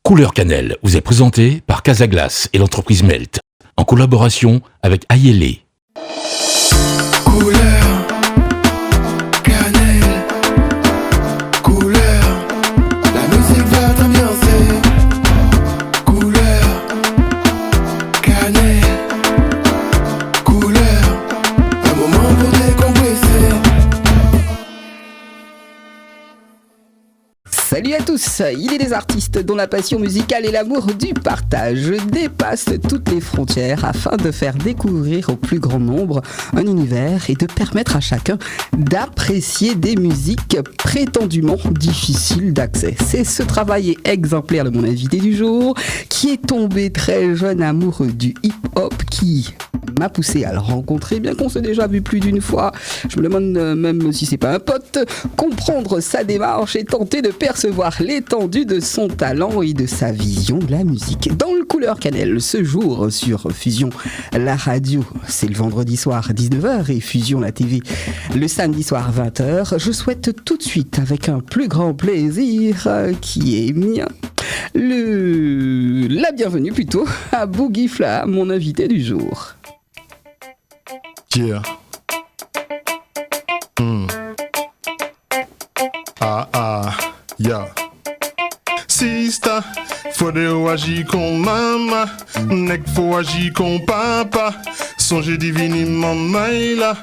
Couleur Cannelle vous est présenté par Casaglace et l'entreprise Melt, en collaboration avec Ayele. Couleur Cannelle, couleur, la musique va t'ambiancer. Couleur Cannelle, couleur, un moment pour décompresser. Salut à tous, il est des artistes dont la passion musicale et l'amour du partage dépassent toutes les frontières afin de faire découvrir au plus grand nombre un univers et de permettre à chacun d'apprécier des musiques prétendument difficiles d'accès. C'est ce travail exemplaire de mon invité du jour qui est tombé très jeune amoureux du hip-hop qui m'a poussé à le rencontrer, bien qu'on s'est déjà vu plus d'une fois. Je me demande même si c'est pas un pote, comprendre sa démarche et tenter de percevoir l'étendue de son talent et de sa vision de la musique. Dans le Couleur Cannelle, ce jour sur Fusion, la radio, c'est le vendredi soir 19h et Fusion, la TV, le samedi soir 20h. Je souhaite tout de suite, avec un plus grand plaisir qui est mien, la bienvenue plutôt à Boogie Fla, mon invité du jour. Yeah. Yeah. Sista, faut de agir comme maman, nek faut agir comme papa. Songe divini mamaila,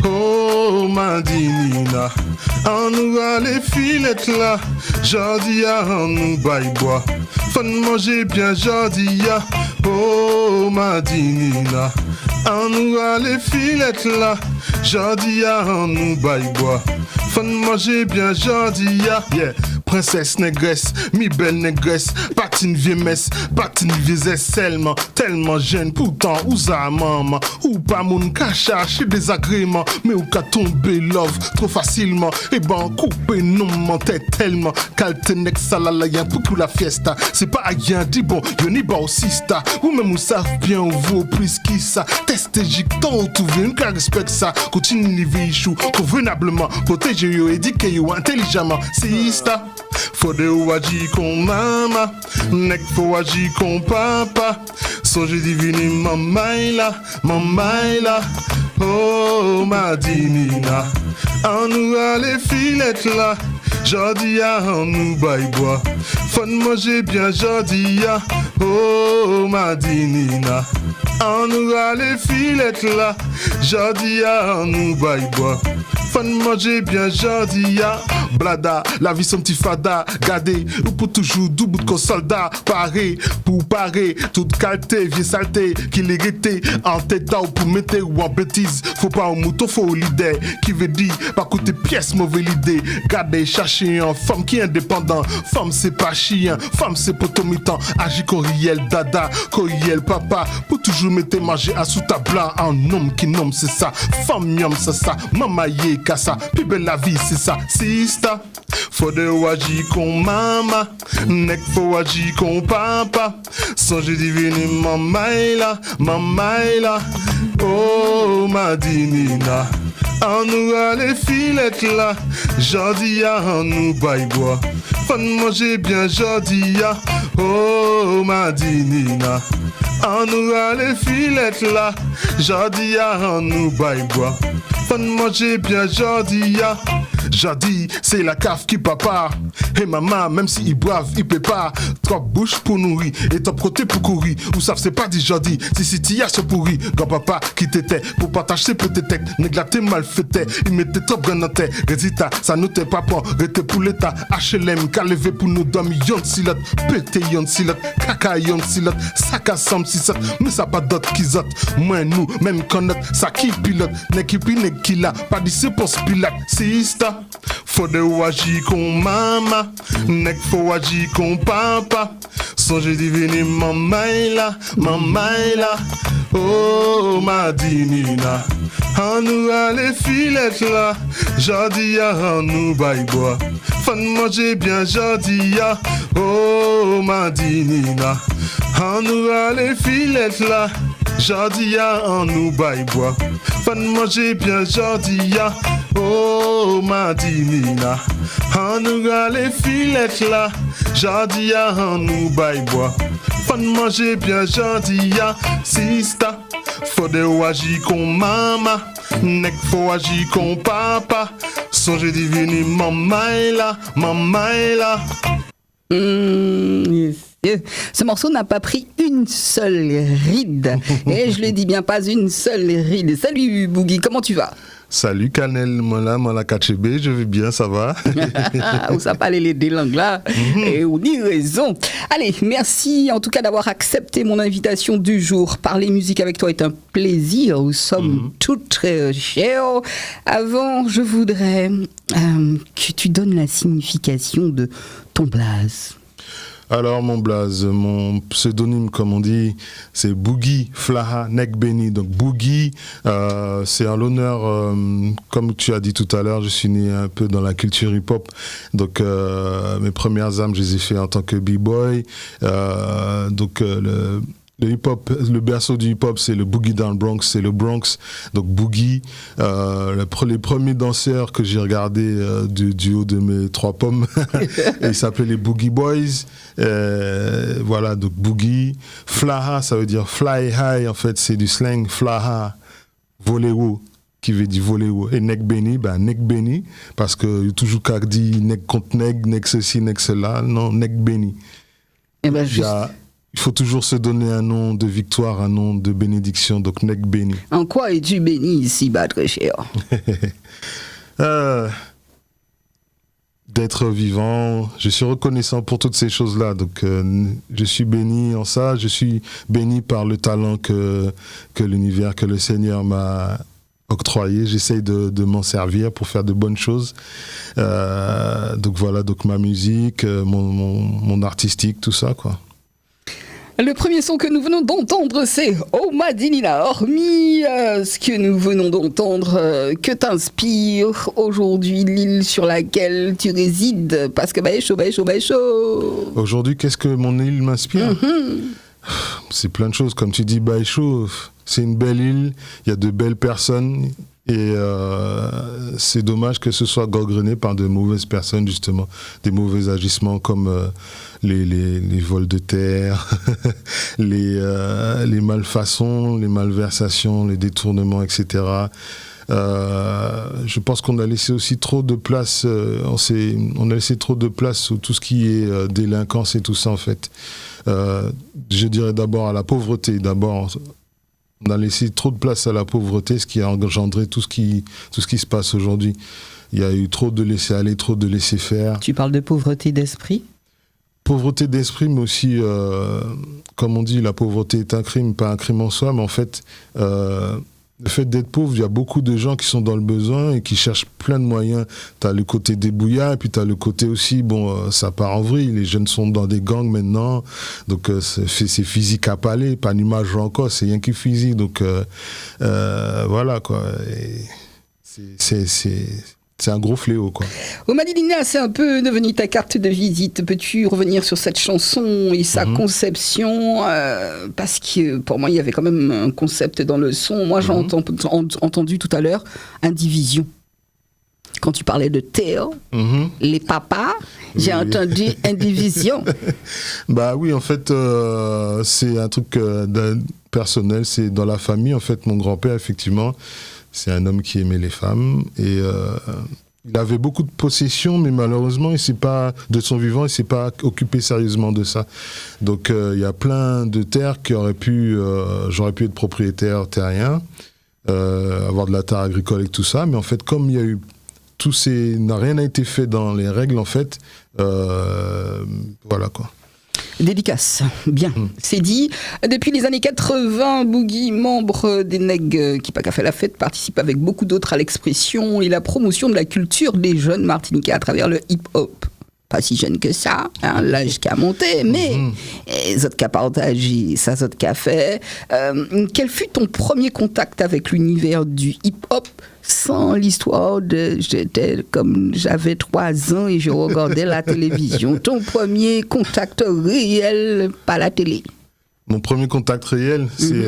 oh ma dinina. En nous a les filettes là, jodi a en nous baille bois. Faut manger bien jodi a, oh ma dinina. En nous a les filettes là, jodi a en nous baille bois. Faut manger bien jodi a, yeah. Princesse négresse, mi belle négresse, patine vieux messe, patine vieux seulement, tellement jeune, pourtant ou ça maman, ou pas mon cacha, chez désagrément, mais ou qu'à tomber love trop facilement, et ben couper non mentait tellement, caltenex salala y'a pour la fiesta, c'est pas rien dit bon, yo ni ba aussi sta, ou même ou savent bien ou vaut plus qui ça, tester jicton ou tout une car respecte ça, continue niveau chou, convenablement, protéger yo, éduquer yo intelligemment, c'est sta. Faut de ou agir comme maman, nek faut agir comme papa. Songe divini mamaila, oh ma dinina. En nous a les filettes là, jodi a en nous baille bois. Faut manger bien jodi a, oh ma dinina. En nous a les filettes là, jodi a en nous baille bois. Faut manger bien jodi a. Blada, la vie son petit fada, gardez, ou pour toujours double de soldat, paré, pour parer, toute qualité, vieux saleté, qui l'hérité, en tête ou pour mettre ou en bêtise, faut pas au mouton, faut au leader, qui veut dire, pas côté pièce, mauvaise idée, gardez, chercher un femme qui est indépendant, femme c'est pas chien, femme c'est potomitan, agit corriel, dada, corriel, papa, pour toujours mettre manger à sous ta blanc, un homme qui nomme, c'est ça, femme yom, c'est ça, maman yé, kassa, plus belle la vie, c'est ça, c'est faut de agir comme maman, nek faut agir comme papa. Songe divini mamaila, oh ma dinina. En nous a les filettes là, jodi a en nous baille bois. Faut manger bien jodi a, oh ma dinina. En nous a les filettes là, jodi a en nous baille bois. Faut manger bien jodi a. Jodi, c'est la caf qui papa. Et maman, même si il boivent, il peut pas. Trop bouche pour nourrir et top côté pour courir. Ou savent, c'est pas dit jodi. Si t'y as ce pourri, grand papa qui t'était pour partager peut-être. Néglaté mal fêté, il mettait trop bien dans tête. Résultat, ça nous t'est pas pour rester pour l'état. HLM, qu'à lever pour nous dormir. Yon silote, pété yon silote, caca yon silote, sac à somme si ça. Mais ça pas d'autres qui zot. Moi, nous, même qu'on note, ça qui pilote. N'est qui pi, n'est qui là. Pas d'ici pour ce pilote. C'est ça. Faut de ou agir comme maman, nek faut agir comme papa. Songe divini mamaila, oh ma dinina. En nous a les filettes là, jodi a en nous baille bois. Faut manger bien jodi a, oh ma dinina. En nous a les filettes là, jodi a en nous baille bois. Faut manger bien jodi a, oh ma dinina. En nous a les filettes là, Jardia en nous bail bois. Fan manger bien jardia. Sista, faut de agir comme maman. Nek faut agir comme papa. Songez divini maman est là, maman est là. Ce morceau n'a pas pris une seule ride. Et je le dis bien, pas une seule ride. Salut Boogie, comment tu vas? Salut Canel, Mola Kachebe, je vais bien, ça va? Ou ça parle les deux langues là, et on y raison. Allez, merci en tout cas d'avoir accepté mon invitation du jour. Parler musique avec toi est un plaisir, nous sommes tous très chers. Avant, je voudrais que tu donnes la signification de ton blaze. Alors mon blaze, mon pseudonyme comme on dit, c'est Boogie Flaha Nek Beni. Donc Boogie, c'est en l'honneur, comme tu as dit tout à l'heure, je suis né un peu dans la culture hip-hop. Donc mes premières armes, je les ai fait en tant que b-boy. Le hip-hop, le berceau du hip-hop, c'est le Boogie Down Bronx, c'est le Bronx. Donc Boogie, les premiers danseurs que j'ai regardés du haut de mes 3 pommes, ils s'appelaient les Boogie Boys. Voilà, donc Boogie. Flaha, ça veut dire fly high, en fait, c'est du slang. Flaha, voler haut, qui veut dire voler haut. Et Nek Beni, Nek Beni, parce que y a toujours qu'à dire Nek contre Nek ceci, Nek cela. Non, Nek Beni. Et ben Il faut toujours se donner un nom de victoire, un nom de bénédiction, donc Nek Beni. En quoi es-tu béni ici, très cher? D'être vivant, je suis reconnaissant pour toutes ces choses-là, donc je suis béni en ça, je suis béni par le talent que l'univers, que le Seigneur m'a octroyé. J'essaye de m'en servir pour faire de bonnes choses. Donc voilà, donc ma musique, mon artistique, tout ça, quoi. Le premier son que nous venons d'entendre, c'est Oh Madinina. Hormis ce que nous venons d'entendre, que t'inspire aujourd'hui l'île sur laquelle tu résides? Parce que chaud. Aujourd'hui, qu'est-ce que mon île m'inspire? C'est plein de choses. Comme tu dis, chaud, c'est une belle île, il y a de belles personnes. Et c'est dommage que ce soit gangrené par de mauvaises personnes, justement, des mauvais agissements comme les vols de terre, les malfaçons, les malversations, les détournements, etc. Je pense qu'on a laissé aussi trop de place, on a laissé trop de place sur tout ce qui est délinquance et tout ça, en fait. Je dirais d'abord à la pauvreté, on a laissé trop de place à la pauvreté, ce qui a engendré tout ce qui se passe aujourd'hui. Il y a eu trop de laisser aller, trop de laisser faire. Tu parles de pauvreté d'esprit? Pauvreté d'esprit, mais aussi, comme on dit, la pauvreté est un crime, pas un crime en soi, mais en fait, le fait d'être pauvre, il y a beaucoup de gens qui sont dans le besoin et qui cherchent plein de moyens. Tu as le côté débrouillard, et puis tu as le côté aussi, ça part en vrille. Les jeunes sont dans des gangs maintenant, donc c'est physique à parler, pas l'image encore, c'est rien qui est physique. Donc voilà, quoi. C'est un gros fléau, quoi. Oh Madinina, c'est un peu devenu ta carte de visite. Peux-tu revenir sur cette chanson et sa conception, parce que pour moi, il y avait quand même un concept dans le son. Moi, j'ai entendu tout à l'heure Indivision. Quand tu parlais de Théo, les papas, j'ai entendu Indivision. Bah oui, en fait, c'est un truc personnel, c'est dans la famille. En fait, mon grand-père, effectivement, c'est un homme qui aimait les femmes et il avait beaucoup de possessions, mais malheureusement, de son vivant, il ne s'est pas occupé sérieusement de ça. Donc, il y a plein de terres j'aurais pu être propriétaire terrien, avoir de la terre agricole et tout ça, mais en fait, comme il y a eu rien n'a été fait dans les règles, en fait, voilà, quoi. Dédicace, bien, c'est dit. Depuis les années 80, Boogie, membre des Nègres qui pas qu'à faire la fête, participe avec beaucoup d'autres à l'expression et la promotion de la culture des jeunes martiniquais à travers le hip-hop. Pas si jeune que ça, l'âge qui a monté, mais les autres qui a partagé, ça, les autres qui a fait. Quel fut ton premier contact avec l'univers du hip-hop sans l'histoire j'avais 3 ans et je regardais la télévision? Ton premier contact réel par la télé? Mon premier contact réel, c'est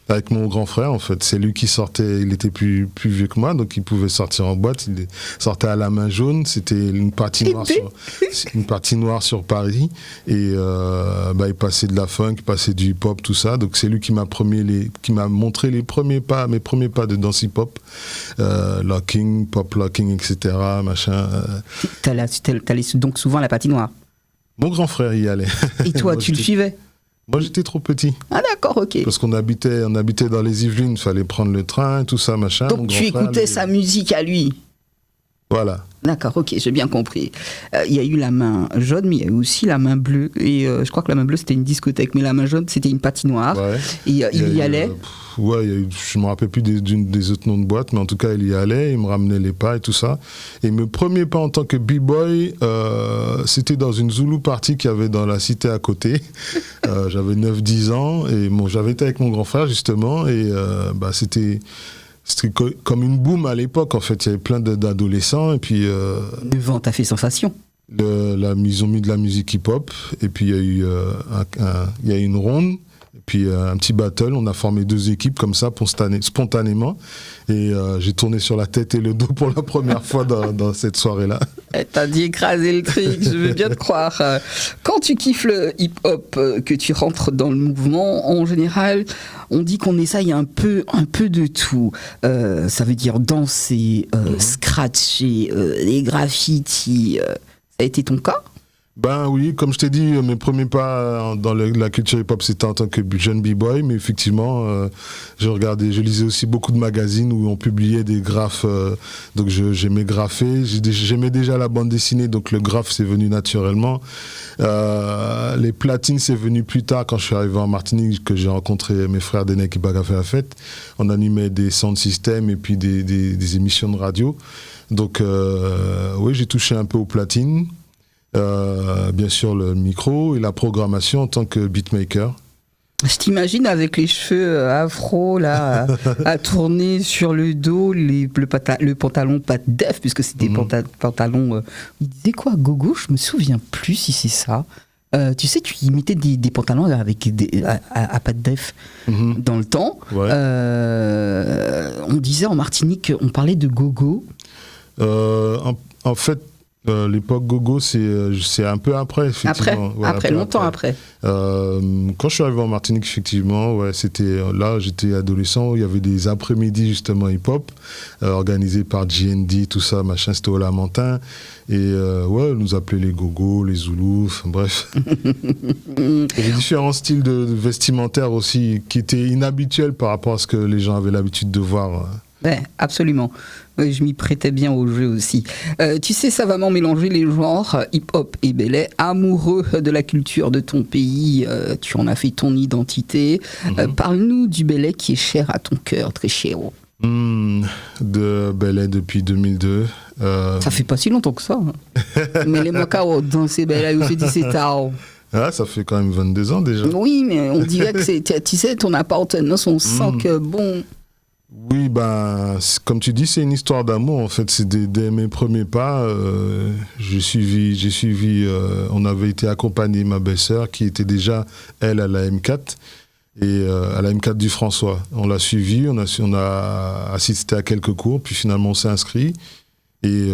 Avec mon grand frère, en fait. C'est lui qui sortait, il était plus vieux que moi, donc il pouvait sortir en boîte. Il sortait à la main jaune, c'était une partie noire sur Paris. Et il passait de la funk, il passait du hip-hop, tout ça. Donc c'est lui qui m'a montré mes premiers pas de danse hip-hop. Locking, pop locking, etc. Machin. T'allais donc souvent à la patinoire. Mon grand frère y allait. Et toi, Moi, tu le suivais? Moi, j'étais trop petit. Ah d'accord, ok. Parce qu'on habitait dans les Yvelines, il fallait prendre le train, tout ça, machin. Donc tu écoutais sa musique à lui? Voilà. D'accord, ok, j'ai bien compris. Il y a eu la main jaune, mais il y a eu aussi la main bleue. Et je crois que la main bleue, c'était une discothèque, mais la main jaune, c'était une patinoire. Ouais. Et il y allait. Je me rappelle plus des autres noms de boîtes, mais en tout cas, il y allait, il me ramenait les pas et tout ça. Et mes premiers pas en tant que b-boy, c'était dans une Zulu party qu'il y avait dans la cité à côté. J'avais 9-10 ans, et j'avais été avec mon grand frère, justement, et c'était comme une boom à l'époque, en fait. Il y avait plein d'adolescents, et puis... Le vent t'a fait sensation. Ils ont mis de la musique hip-hop, et puis il y a eu une ronde, et puis un petit battle. On a formé 2 équipes comme ça, spontanément, et j'ai tourné sur la tête et le dos pour la première fois dans cette soirée-là. T'as dit écraser le truc, je veux bien te croire. Quand tu kiffes le hip-hop, que tu rentres dans le mouvement, en général, on dit qu'on essaye un peu de tout. Ça veut dire danser, scratcher, les graffitis. Ça a été ton cas? Ben oui, comme je t'ai dit, mes premiers pas dans la culture hip-hop, c'était en tant que jeune b-boy, mais effectivement, je lisais aussi beaucoup de magazines où on publiait des graphes, donc j'aimais grapher, j'aimais déjà la bande dessinée, donc le graphe c'est venu naturellement. Les platines c'est venu plus tard quand je suis arrivé en Martinique, que j'ai rencontré mes frères Denek qui Baga fait la fête. On animait des sound systems et puis des émissions de radio. Donc oui, j'ai touché un peu aux platines. Bien sûr le micro et la programmation en tant que beatmaker. Je t'imagine avec les cheveux afro là, à tourner sur le dos, le pantalon pas def, puisque c'était pantalon. Il disait quoi, gogo? Je me souviens plus si c'est ça. Tu sais, tu imitais des pantalons avec à pas de def dans le temps. Ouais. On disait en Martinique, on parlait de gogo. En fait, l'époque gogo, c'est un peu après, effectivement. Longtemps après. Quand je suis arrivé en Martinique, effectivement, c'était là, j'étais adolescent, il y avait des après-midi justement hip-hop organisés par GND, tout ça, machin, c'était au Lamentin. Et on nous appelait les gogos, les zoulous, enfin, bref. Il y avait différents styles de vestimentaires aussi qui étaient inhabituels par rapport à ce que les gens avaient l'habitude de voir. Ouais, absolument. Je m'y prêtais bien au jeu aussi. Tu sais savamment mélanger les genres hip-hop et belay. Amoureux de la culture de ton pays, tu en as fait ton identité. Parle-nous du belay qui est cher à ton cœur, très cher. De belay depuis 2002. Ça fait pas si longtemps que ça. Mais les Macao dans ces belay aussi, c'est tard. Ah, ça fait quand même 22 ans déjà. Oui, mais on dirait que c'est, tu sais, ton appartenance, on sent que bon... Oui, comme tu dis, c'est une histoire d'amour. En fait, c'est dès mes premiers pas. J'ai suivi. On avait été accompagné, ma belle-sœur, qui était déjà elle à la M4 et à la M4 du François. On l'a suivi, on a assisté à quelques cours, puis finalement on s'est inscrit. Et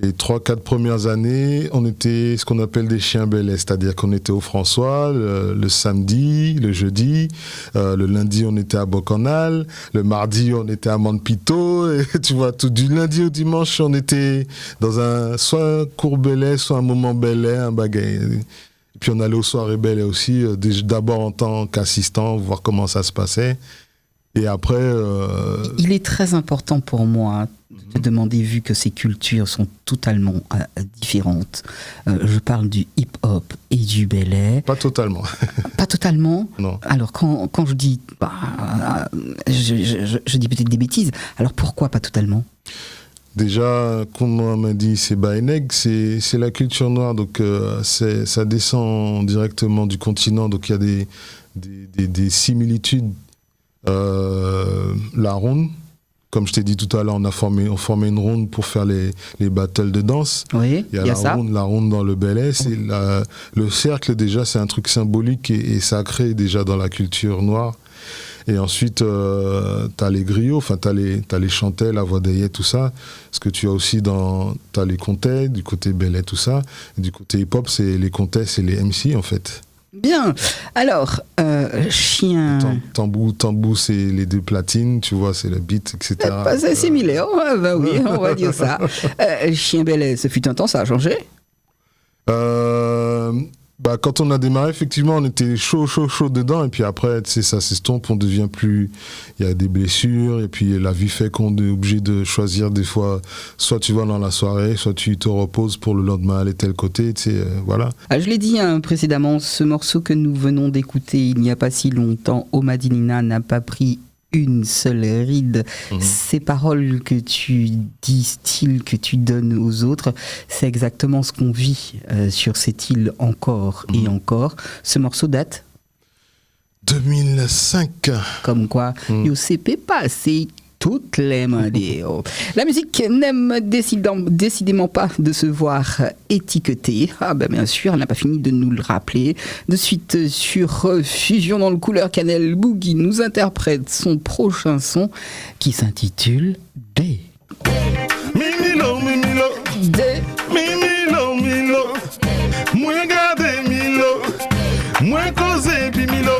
les 3-4 premières années, on était ce qu'on appelle des chiens belais, c'est-à-dire qu'on était au François le samedi, le jeudi, le lundi on était à Bocanal, le mardi on était à Montpito, et tu vois, tout du lundi au dimanche on était dans soit un cours belais, soit un moment belais, un bagay. Et puis on allait aux soirées belais aussi, d'abord en tant qu'assistant, voir comment ça se passait. Et après... Il est très important pour moi de te demander, vu que ces cultures sont totalement différentes. Je parle du hip-hop et du belay. Pas totalement. Pas totalement? Non. Alors quand je dis... je dis peut-être des bêtises. Alors pourquoi pas totalement? Déjà, comme on m'a dit, c'est Baeneg, c'est la culture noire, donc ça descend directement du continent, donc il y a des similitudes. La ronde, comme je t'ai dit tout à l'heure, on formait une ronde pour faire les battles de danse. Oui, il y a ça. La ronde dans le Bel-Est. C'est le cercle, déjà, c'est un truc symbolique et sacré, déjà, dans la culture noire. Et ensuite, t'as les griots, t'as les chantels, la voix d'Ayet, tout ça. Ce que tu as aussi t'as les comtés, du côté Bel-Est, tout ça. Et du côté hip-hop, c'est les comtés, c'est les MC, en fait. Bien. Alors, chien... Tambou, c'est les deux platines, tu vois, c'est le beat, etc. C'est pas assimilé, oui, on va dire ça. Chien Bel-Est, ce fut un temps, ça a changé? Quand on a démarré, effectivement, on était chaud dedans. Et puis après, tu sais, ça s'estompe, on devient plus... Il y a des blessures. Et puis la vie fait qu'on est obligé de choisir des fois. Soit tu vas dans la soirée, soit tu te reposes pour le lendemain aller tel côté. Tu sais, voilà. Je l'ai dit précédemment, ce morceau que nous venons d'écouter il n'y a pas si longtemps, Omadinina n'a pas pris une seule ride. Ces paroles que tu distilles, que tu donnes aux autres, c'est exactement ce qu'on vit sur cette île encore et encore. Ce morceau date 2005. Comme quoi, yo CP passé toutes les mains. La musique n'aime décidément pas de se voir étiquetée. Bien sûr, elle n'a pas fini de nous le rappeler. De suite, sur Fusion dans le couleur cannelle, Boogie nous interprète son prochain son qui s'intitule D. Mimilo, D. Mimilo, moi garder Milo, moi causer puis Milo.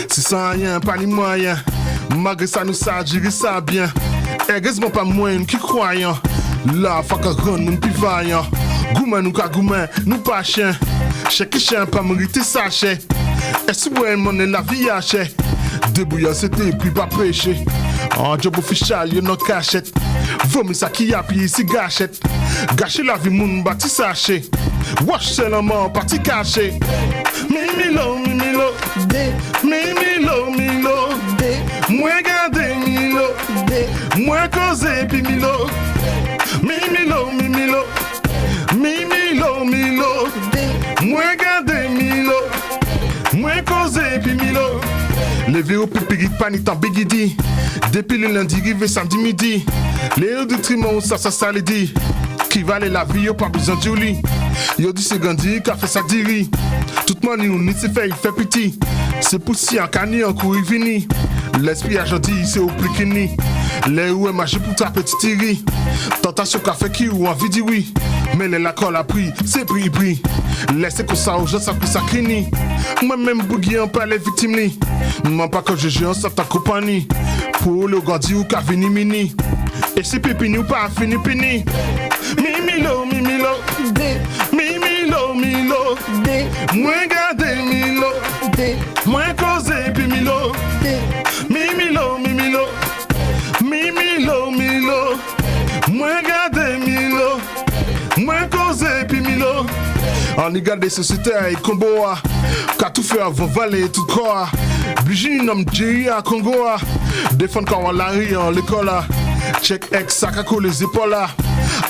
Si sans rien, pas ni moyen. Malgré ça, nous ça, gérer ça bien. Heureusement pas moins qui croyant. Là, faut qu'on rende nous plus vaillant. Goumen nous ka goumen, nous pas chien. Chaque chien pas mériter sa chè. Est-ce que mon la vie a chè? Débouillant c'était plus pas prêcher. En job officiel, y'en a cachette. Vomi ça qui a payé si gâchette. Gâcher la vie, moun bâti sachet. Wash seulement parti caché. Mimilo, D. Mimilo, D. moi garder Milo, D. moi causer puis Milo. Mimilo, D. moi garder Milo, moi causer puis Milo. Levé au pipi, panique en bigidi. Depuis le lundi, rivé samedi midi. Les hauts du trimon, ça les dit. Qui valait la vie, y'a pas besoin de Julie. Y'a dit c'est Gandhi, qui a fait ça diri. Toute manie, on n'y s'est fait, il fait petit. C'est poussé en cani, en cours, il vini. L'esprit a gentil, c'est au plus qu'ini. Les où est marché pour ta petite tiri. Tentation qu'a fait qui ou envie dit oui. Mais les l'accord a pris, c'est pris. Laissez comme ça aux gens, ça plus ça crini. Moi-même, Boogie, on parle les victimes li. Moi pas quand je joue, ça ta compagnie. Pour le Gandhi ou qu'a vini mini. Et si pépini ou pas fini pini. Mimilo, D. Milo, D. moi garder Milo, D. moi causer puis Milo. D. Mimilo, moi garder Milo, moi causer puis Milo. On y garde des sociétés et Comboa, qu'a tout fait avant valer tout quoi. Bijou nom Jerry à Congoa, défendre quand on la rie en l'école. Check ex sakako les épaules là.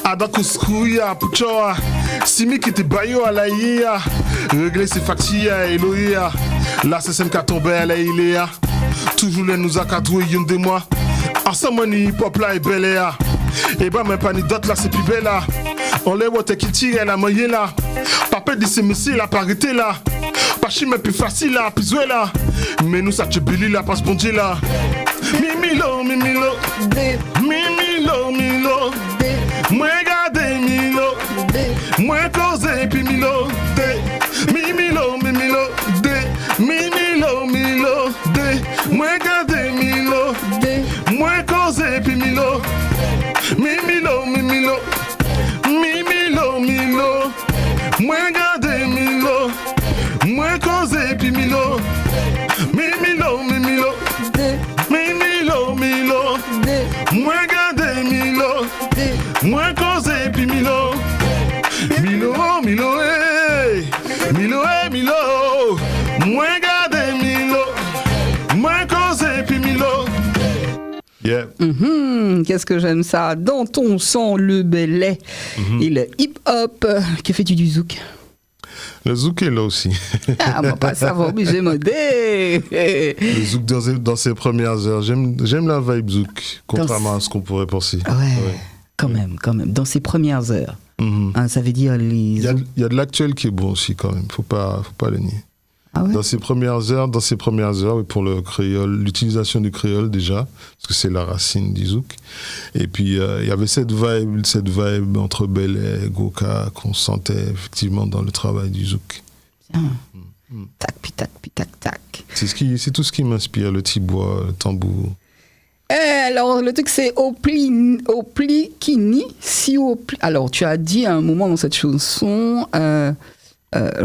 Ada kuskouya puchoa. Simi qui te bayo à la ia. Régler ses factures à Eloïa. La CSM qui a tombé à la Iléa. Toujours les nous a cadroué y'en de moi. Ensemble ni hip-hop là et belle là. Et bah même pas ni d'autres là c'est plus belle là. On les voit qui tire la moyenne là. Papa dit c'est monsieur la parité là. Pas chime plus facile là, plus ouais là. Mais nous ça te billy là, passe bon Dieu là. Mimilo, D. Milo, D. moi garder Milo, D. moi causer puis Milo, D. Mimilo, D. Milo, D. Moi garder Milo, D. moi causer puis Milo. Mimilo, moi garder Milo, moi causer puis Milo. Mimilo, D. D. moi garder Milo, D. moi causer puis Milo. Milo, moi garder Milo, moi causer puis Milo. Yeah. Qu'est-ce que j'aime ça. Dans ton sang, le belay et le hip-hop. Que fais-tu du zouk? Le zouk est là aussi. Ah, moi, pas ça va obliger modé. Le zouk dans ses premières heures. J'aime la vibe zouk, contrairement à ce qu'on pourrait penser. Ouais. Quand même. Dans ses premières heures. Hein, ça veut dire les... Il y a de l'actuel qui est bon aussi quand même. Faut pas le nier. Ah ouais? Dans ses premières heures, oui, pour le créole, l'utilisation du créole déjà, parce que c'est la racine du zouk. Et puis il y avait cette vibe entre Belay et Goka qu'on sentait effectivement dans le travail du zouk. Bien. Tac, puis tac. C'est tout ce qui m'inspire, le tibois, le tambour. Alors, le truc, c'est Opli Kini, si Opli. Alors, tu as dit à un moment dans cette chanson,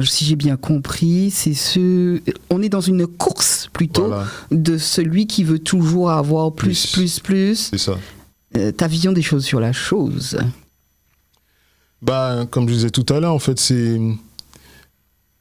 si j'ai bien compris, on est dans une course plutôt, voilà, de celui qui veut toujours avoir plus. C'est ça. Ta vision des choses sur la chose. Comme je disais tout à l'heure, en fait, c'est...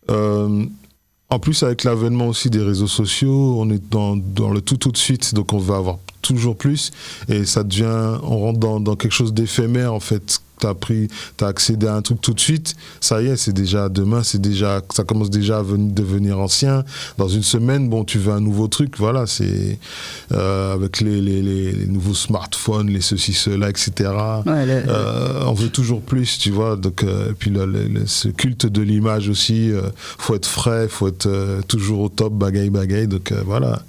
en plus, avec l'avènement aussi des réseaux sociaux, on est dans le tout de suite, donc on va avoir toujours plus, et ça devient, on rentre dans quelque chose d'éphémère, en fait. T'as accédé à un truc tout de suite, ça y est, c'est déjà demain, ça commence déjà à devenir ancien. Dans une semaine, tu veux un nouveau truc, voilà, c'est avec les nouveaux smartphones, les ceci, cela, etc. Ouais, on veut toujours plus, tu vois. Donc, et puis ce culte de l'image aussi, faut être frais, faut être toujours au top, bagaille. Donc voilà.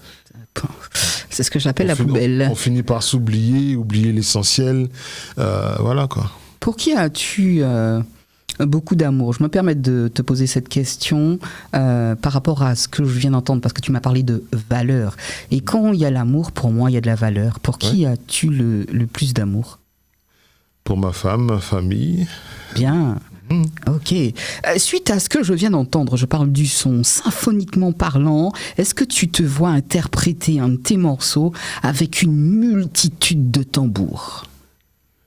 C'est ce que j'appelle la poubelle. On finit par oublier l'essentiel, voilà quoi. Pour qui as-tu beaucoup d'amour? Je me permets de te poser cette question par rapport à ce que je viens d'entendre, parce que tu m'as parlé de valeur. Et quand il y a l'amour, pour moi, il y a de la valeur. Pour qui as-tu le plus d'amour? Pour ma femme, ma famille. Bien. Ok. Suite à ce que je viens d'entendre, je parle du son, symphoniquement parlant, est-ce que tu te vois interpréter un de tes morceaux avec une multitude de tambours?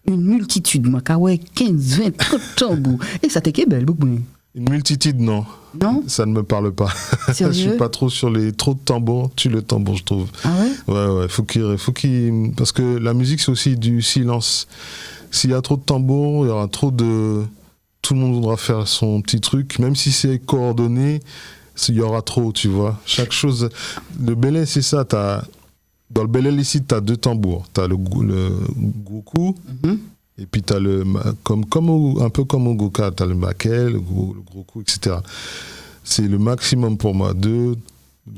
Une multitude, moi, 15, 20, 30 tambours. Et ça t'est belle, beaucoup. Une multitude, non. Non? Ça ne me parle pas. Sérieux? Je suis pas trop sur les trop de tambours. Tue le tambour, je trouve. Ah ouais? Ouais. Faut qu'il... Parce que la musique, c'est aussi du silence. S'il y a trop de tambours, il y aura trop de... Tout le monde voudra faire son petit truc. Même si c'est coordonné, il y aura trop, tu vois. Chaque chose... Le belay, c'est ça. Dans le belay, ici, tu as 2 tambours. Tu as le goku, et puis tu as un peu comme au goka, tu as le maquet, le gros coup, etc. C'est le maximum pour moi, 2,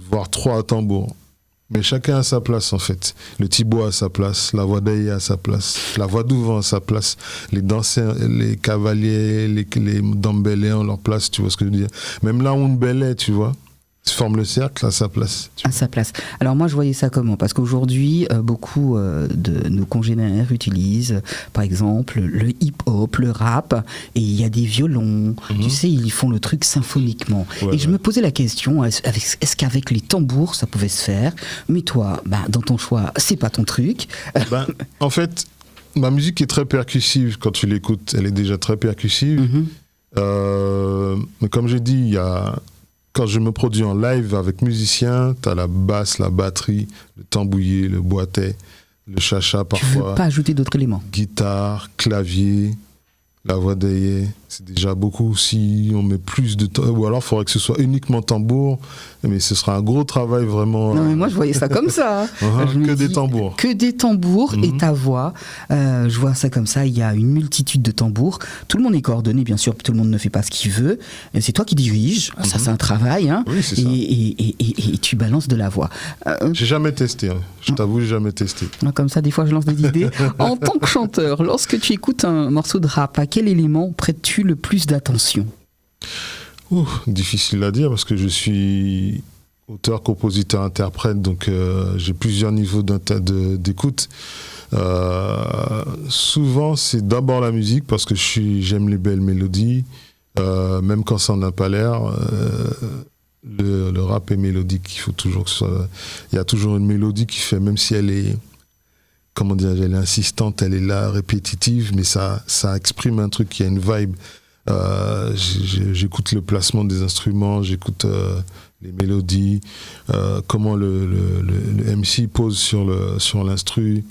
voire 3 tambours. Mais chacun a sa place, en fait. Le tibois a sa place, la voix d'aïe a sa place, la voix d'ouvant a sa place, les danseurs, les cavaliers, les dambélés ont leur place, tu vois ce que je veux dire. Même là où on belay, tu vois, forme le cercle à sa place. À sa place. Alors moi je voyais ça comment? Parce qu'aujourd'hui beaucoup de nos congénères utilisent par exemple le hip-hop, le rap, et il y a des violons, tu sais, ils font le truc symphoniquement. Et je me posais la question, est-ce qu'avec les tambours ça pouvait se faire? Mais toi, dans ton choix, c'est pas ton truc. En fait, ma musique est très percussive quand tu l'écoutes, elle est déjà très percussive. Mais comme j'ai dit, quand je me produis en live avec musiciens, t'as la basse, la batterie, le tambouillé, le boîtet, le chacha parfois. Tu veux pas ajouter d'autres éléments? Guitare, clavier, la voix d'aïe, c'est déjà beaucoup. Si on met plus de temps, ou alors il faudrait que ce soit uniquement tambour, mais ce sera un gros travail vraiment. Non, mais moi je voyais ça comme ça. Que des tambours. Que des tambours et ta voix. Je vois ça comme ça, il y a une multitude de tambours. Tout le monde est coordonné, bien sûr, tout le monde ne fait pas ce qu'il veut. C'est toi qui diriges, ça c'est un travail. Hein. Oui, c'est ça. Et tu balances de la voix. J'ai jamais testé, je t'avoue, j'ai jamais testé. Comme ça, des fois je lance des idées. En tant que chanteur, lorsque tu écoutes un morceau de rap, à quel élément prêtes-tu le plus d'attention? Difficile à dire parce que je suis auteur, compositeur, interprète, donc j'ai plusieurs niveaux d'écoute. Souvent, c'est d'abord la musique parce que j'aime les belles mélodies, même quand ça n'en a pas l'air. Le rap est mélodique, il faut toujours que ce soit... Il y a toujours une mélodie qui fait, même si elle est... Comment dire, elle est insistante, elle est là, répétitive, mais ça exprime un truc, il y a une vibe. J'écoute le placement des instruments, j'écoute les mélodies, comment le MC pose sur l'instru,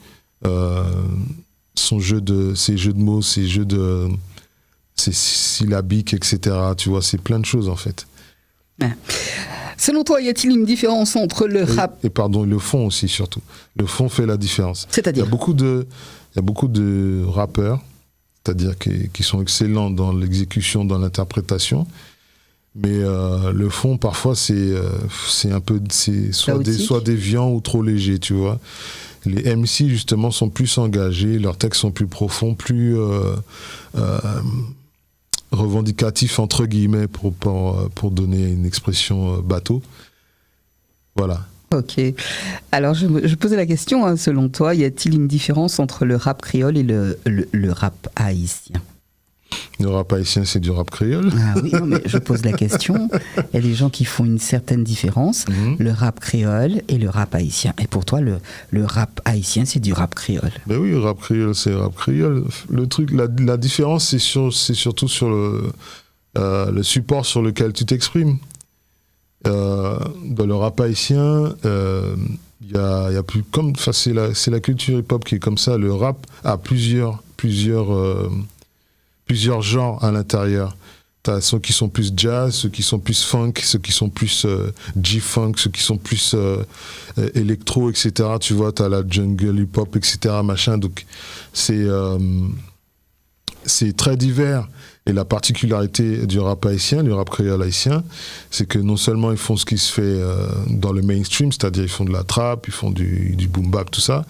ses jeux de mots, ses syllabiques, etc. Tu vois, c'est plein de choses en fait. Selon toi, y a-t-il une différence entre le rap et pardon, le fond aussi surtout. Le fond fait la différence. C'est-à-dire ? Il y a beaucoup de rappeurs, c'est-à-dire qui sont excellents dans l'exécution, dans l'interprétation, mais le fond parfois c'est un peu soit déviant ou trop léger, tu vois. Les MC justement sont plus engagés, leurs textes sont plus profonds, plus revendicatifs entre guillemets pour donner une expression bateau. Voilà. Ok. Alors je posais la question, selon toi, y a-t-il une différence entre le rap créole et le rap haïtien ? Le rap haïtien, c'est du rap créole. Ah oui, non, mais je pose la question. Il y a des gens qui font une certaine différence, le rap créole et le rap haïtien. Et pour toi, le rap haïtien, c'est du rap créole. Ben oui, le rap créole, c'est rap créole. Le truc, la différence, c'est surtout sur le support sur lequel tu t'exprimes. Dans le rap haïtien, il y a plus comme, c'est la culture hip-hop qui est comme ça. Le rap a plusieurs genres à l'intérieur. T'as ceux qui sont plus jazz, ceux qui sont plus funk, ceux qui sont plus G-funk, ceux qui sont plus électro, etc. Tu vois, t'as la jungle hip-hop, etc. Machin. Donc c'est très divers. Et la particularité du rap haïtien, du rap créole haïtien, c'est que non seulement ils font ce qui se fait dans le mainstream, c'est-à-dire ils font de la trap, ils font du boom bap, tout ça,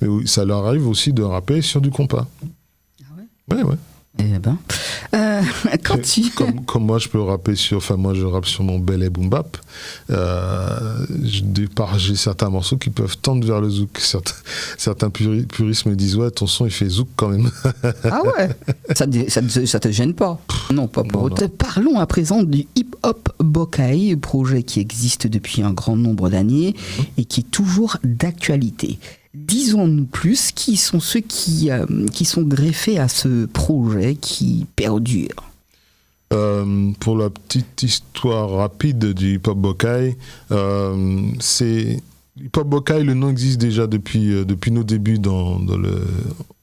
mais ça leur arrive aussi de rapper sur du compas. Ah ouais ? Ouais. Eh ben, quand tu... comme moi, je peux rapper moi je rappe sur mon belly boom bap. J'ai certains morceaux qui peuvent tendre vers le zouk. Certains puristes me disent ouais, ton son il fait zouk quand même. Ah ouais, ça te gêne pas? Non, pas pour autant. Parlons à présent du Hip Hop Bokaï, projet qui existe depuis un grand nombre d'années et qui est toujours d'actualité. Disons-nous plus, qui sont ceux qui sont greffés à ce projet qui perdure? Pour la petite histoire rapide du Hip Hop Bokaï, c'est Hip Hop Bokaï, le nom existe déjà depuis nos débuts dans le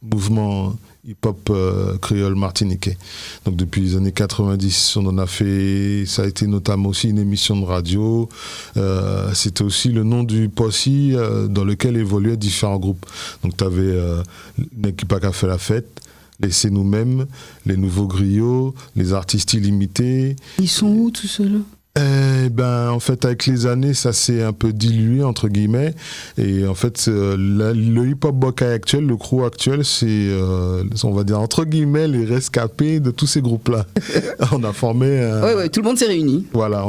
mouvement hip-hop créole martiniquais. Donc depuis les années 90, on en a fait, ça a été notamment aussi une émission de radio. C'était aussi le nom du posse dans lequel évoluaient différents groupes. Donc tu avais N'Equipa qui a fait la fête, les C'est nous-mêmes, les Nouveaux Griots, les Artistes Illimités. Ils sont où tout ceux-là? En fait, avec les années, ça s'est un peu dilué, entre guillemets. Et en fait, le hip-hop Bokaï actuel, le crew actuel, c'est, on va dire, entre guillemets, les rescapés de tous ces groupes-là. On a formé... Oui, tout le monde s'est réuni. Voilà.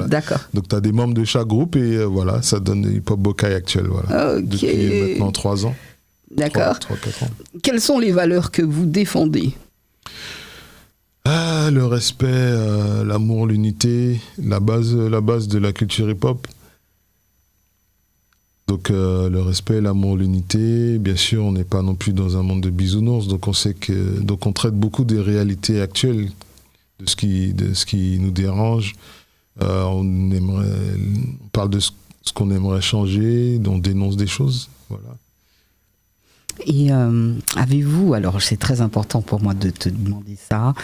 D'accord. Donc, tu as des membres de chaque groupe et voilà, ça donne le hip-hop Bokaï actuel. Voilà. Okay. Depuis maintenant 3 ans. D'accord. 3-4 ans. Quelles sont les valeurs que vous défendez? Le respect, l'amour, l'unité, la base de la culture hip-hop. Donc le respect, l'amour, l'unité. Bien sûr, on n'est pas non plus dans un monde de bisounours, donc on traite beaucoup des réalités actuelles, de ce qui nous dérange. On parle de ce qu'on aimerait changer, on dénonce des choses. Voilà. Et avez-vous, alors c'est très important pour moi de te demander ça,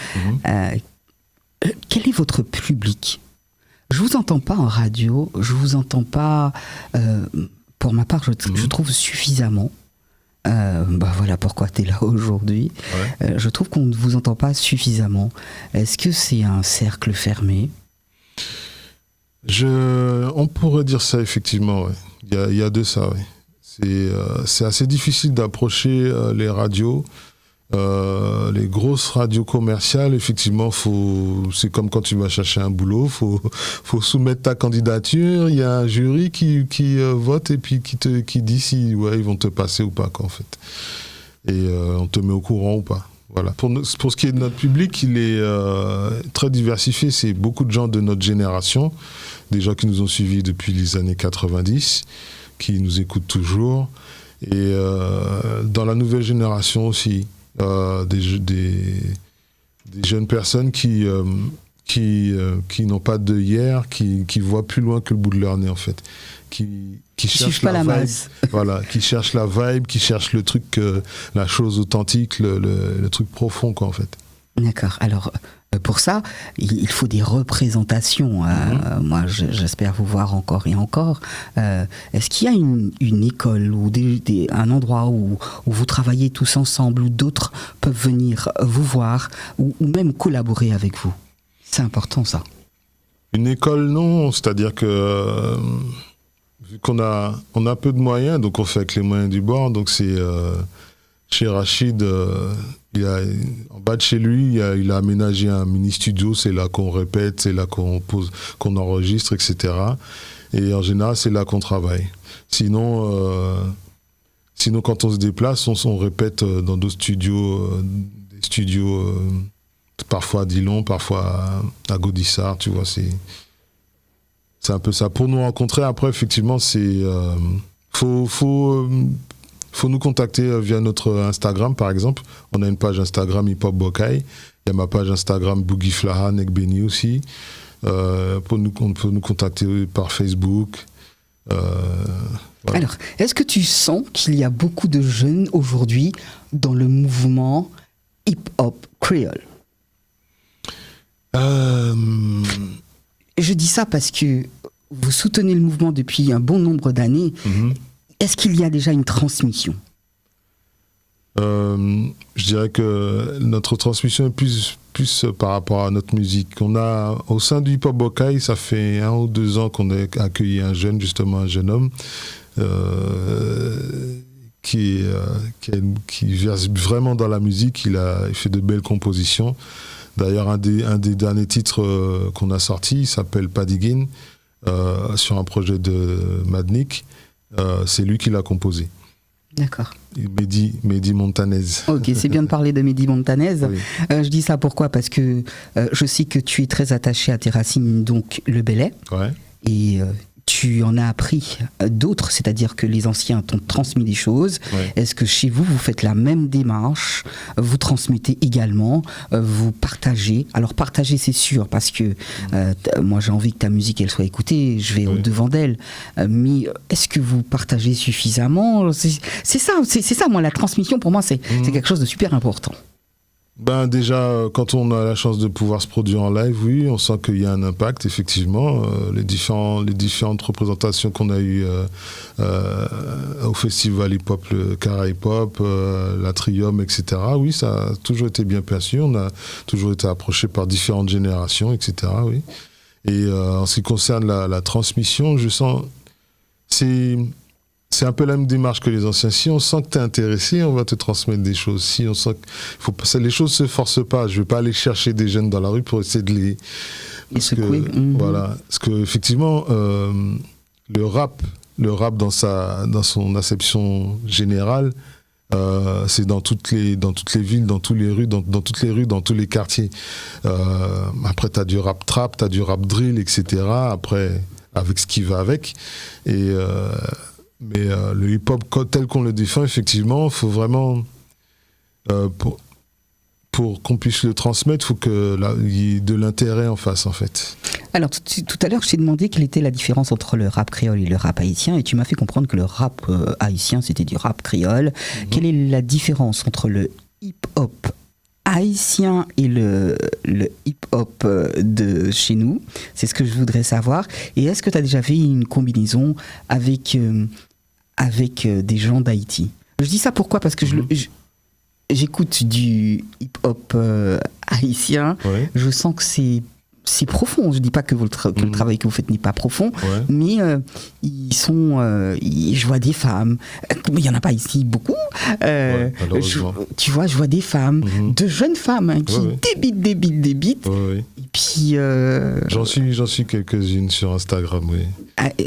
quel est votre public? Je vous entends pas en radio, je vous entends pas, pour ma part, je trouve suffisamment. Voilà pourquoi tu es là aujourd'hui. Ouais. Je trouve qu'on ne vous entend pas suffisamment. Est-ce que c'est un cercle fermé? On pourrait dire ça, effectivement. Ouais. Il y a de ça, oui. C'est assez difficile d'approcher les radios, les grosses radios commerciales. Effectivement, c'est comme quand tu vas chercher un boulot, faut soumettre ta candidature. Il y a un jury qui vote et puis qui dit si ils vont te passer ou pas, quoi, en fait. Et on te met au courant ou pas. Voilà. Pour ce qui est de notre public, il est très diversifié. C'est beaucoup de gens de notre génération, des gens qui nous ont suivis depuis les années 90. Qui nous écoutent toujours, et dans la nouvelle génération aussi, des jeunes personnes qui n'ont pas d'œillère, qui voient plus loin que le bout de leur nez en fait, qui cherchent pas la vibe, masse. voilà, qui cherchent la vibe, qui cherchent le truc, la chose authentique, le truc profond quoi en fait. D'accord. Alors, pour ça, il faut des représentations. Moi, j'espère vous voir encore et encore. Est-ce qu'il y a une école ou un endroit où vous travaillez tous ensemble, où d'autres peuvent venir vous voir ou même collaborer avec vous? C'est important, ça. Une école, non. C'est-à-dire que vu qu'on a peu de moyens, donc on fait avec les moyens du bord. Donc c'est chez Rachid, en bas de chez lui, il a aménagé un mini studio. C'est là qu'on répète, c'est là qu'on enregistre, etc. Et en général, c'est là qu'on travaille. Sinon, quand on se déplace, on répète dans d'autres studios, des studios. Parfois à Dillon, parfois à Gaudissart, tu vois, c'est un peu ça. Pour nous rencontrer, après, effectivement, faut nous contacter via notre Instagram, par exemple. On a une page Instagram Hip Hop Bokai. Il y a ma page Instagram Boogie Flaha, Nek Beni aussi. On peut nous contacter par Facebook. Voilà. Alors, est-ce que tu sens qu'il y a beaucoup de jeunes aujourd'hui dans le mouvement hip-hop créole? Je dis ça parce que vous soutenez le mouvement depuis un bon nombre d'années. Est-ce qu'il y a déjà une transmission? Je dirais que notre transmission est plus par rapport à notre musique. On a, au sein du Hip Hop Bokai, ça fait 1 ou 2 ans qu'on a accueilli un jeune homme, qui verse vraiment dans la musique. Il fait de belles compositions. D'ailleurs, un des derniers titres qu'on a sortis, il s'appelle Padigin, sur un projet de Madnik. C'est lui qui l'a composé. D'accord. Mehdi Montanez. Ok, c'est bien de parler de Mehdi Montanez. Oui. Je dis ça pourquoi? Parce que je sais que tu es très attaché à tes racines, donc le Belay. Ouais. Et tu en as appris d'autres, c'est-à-dire que les anciens t'ont transmis des choses. Ouais. Est-ce que chez vous, vous faites la même démarche? Vous transmettez également, vous partagez? Alors partager, c'est sûr, parce que moi j'ai envie que ta musique elle soit écoutée, je vais au-devant d'elle. Mais est-ce que vous partagez suffisamment? C'est ça, moi, la transmission, pour moi, c'est quelque chose de super important. Ben déjà, quand on a la chance de pouvoir se produire en live, oui, on sent qu'il y a un impact, effectivement. Les différentes représentations qu'on a eues au festival hip-hop, le Cara hip-hop, l'Atrium, etc. Oui, ça a toujours été bien perçu. On a toujours été approché par différentes générations, etc. Oui. Et en ce qui concerne la transmission, je sens... C'est un peu la même démarche que les anciens. Si on sent que tu es intéressé, on va te transmettre des choses. Si on sent que les choses ne se forcent pas. Je ne vais pas aller chercher des jeunes dans la rue pour essayer de les... secouer. Voilà. Parce qu'effectivement, le rap dans son acception générale, c'est dans toutes les villes, dans toutes les rues, dans toutes les rues, dans tous les quartiers. Après, tu as du rap trap, tu as du rap drill, etc. Après, avec ce qui va avec. Mais le hip-hop tel qu'on le défend, effectivement, il faut vraiment, pour qu'on puisse le transmettre, il faut qu'il y ait de l'intérêt en face, en fait. Alors, tout à l'heure, je t'ai demandé quelle était la différence entre le rap créole et le rap haïtien, et tu m'as fait comprendre que le rap haïtien, c'était du rap créole. Quelle est la différence entre le hip-hop haïtien et le hip-hop de chez nous? C'est ce que je voudrais savoir. Et est-ce que tu as déjà fait une combinaison avec des gens d'Haïti? Je dis ça pourquoi? Parce que j'écoute du hip-hop haïtien. Ouais. Je sens que c'est profond. Je dis pas que le travail que vous faites n'est pas profond, mais je vois des femmes. Mais il y en a pas ici beaucoup. Tu vois, je vois des femmes, de jeunes femmes qui débitent. Ouais. Et puis j'en suis quelques-unes sur Instagram, oui.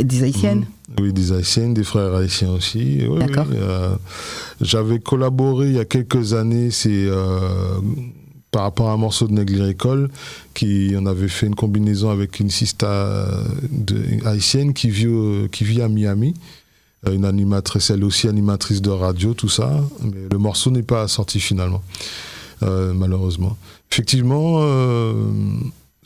Des haïtiennes. Oui, des haïtiennes, des frères haïtiens aussi. Oui, d'accord. Oui. J'avais collaboré il y a quelques années. Par rapport à un morceau de Negli Récole, on avait fait une combinaison avec une sista haïtienne qui vit à Miami, une animatrice, elle aussi animatrice de radio, tout ça, mais le morceau n'est pas sorti finalement, malheureusement. Effectivement,